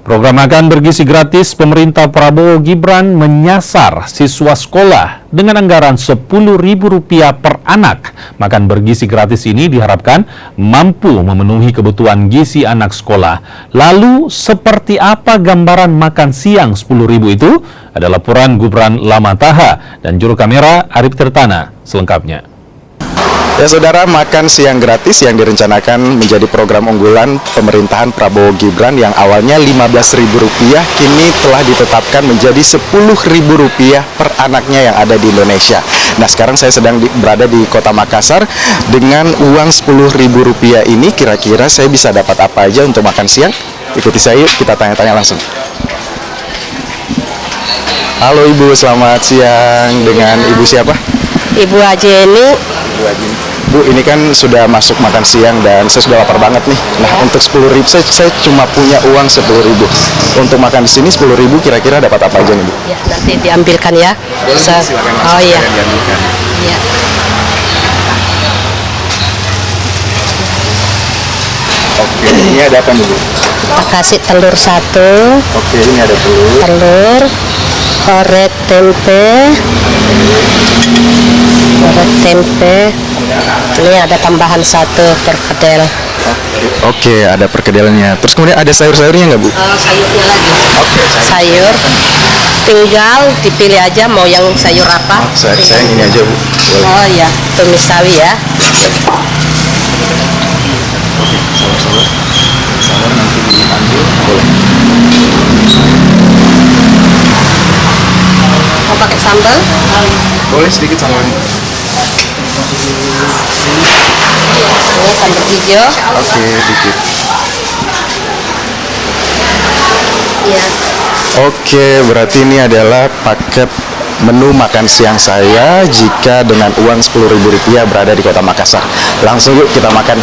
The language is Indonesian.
Program makan bergizi gratis pemerintah Prabowo Gibran menyasar siswa sekolah dengan anggaran Rp10.000 per anak. Makan bergizi gratis ini diharapkan mampu memenuhi kebutuhan gizi anak sekolah. Lalu seperti apa gambaran makan siang Rp10.000 itu? Ada laporan Gubran Lama Taha dan juru kamera Arif Tirtana selengkapnya. Ya saudara, makan siang gratis yang direncanakan menjadi program unggulan pemerintahan Prabowo Gibran yang awalnya Rp15.000 kini telah ditetapkan menjadi Rp10.000 per anaknya yang ada di Indonesia. Nah, sekarang saya sedang berada di Kota Makassar. Dengan uang Rp10.000 ini kira-kira saya bisa dapat apa aja untuk makan siang? Ikuti saya yuk, kita tanya-tanya langsung. Halo Ibu, selamat siang. Dengan Ibu siapa? Ibu Ajeni. Bu Ajin. Bu, ini kan sudah masuk makan siang dan saya sudah lapar banget nih. Nah, untuk Rp10.000 saya cuma punya uang Rp10.000. Untuk makan di sini Rp10.000 kira-kira dapat apa aja nih, Bu? Ya, nanti diambilkan ya. Boleh, silakan langsung. Oh iya. Diambilkan. Ya. Oke, ini ada apa nih, Bu? Kita kasih telur 1, Oke, ini ada telur. telur, korek tempe. Ini ada tambahan 1 perkedel. Oke, ada perkedelnya. Terus kemudian ada sayur-sayurnya nggak, Bu? Sayurnya lagi. Oke, Sayur. Tinggal dipilih aja mau yang sayur apa. saya yang ini aja, Bu. Boleh. Oh iya, tumis sawi ya. Oke, sabar-sabar. Sabar, nanti diambil. Boleh. Mau pakai sambal? Boleh sedikit sambalnya. Ini sambal hijau. Oke, dikit. Iya. Oke, berarti ini adalah paket menu makan siang saya jika dengan uang Rp10.000 berada di Kota Makassar. Langsung yuk kita makan.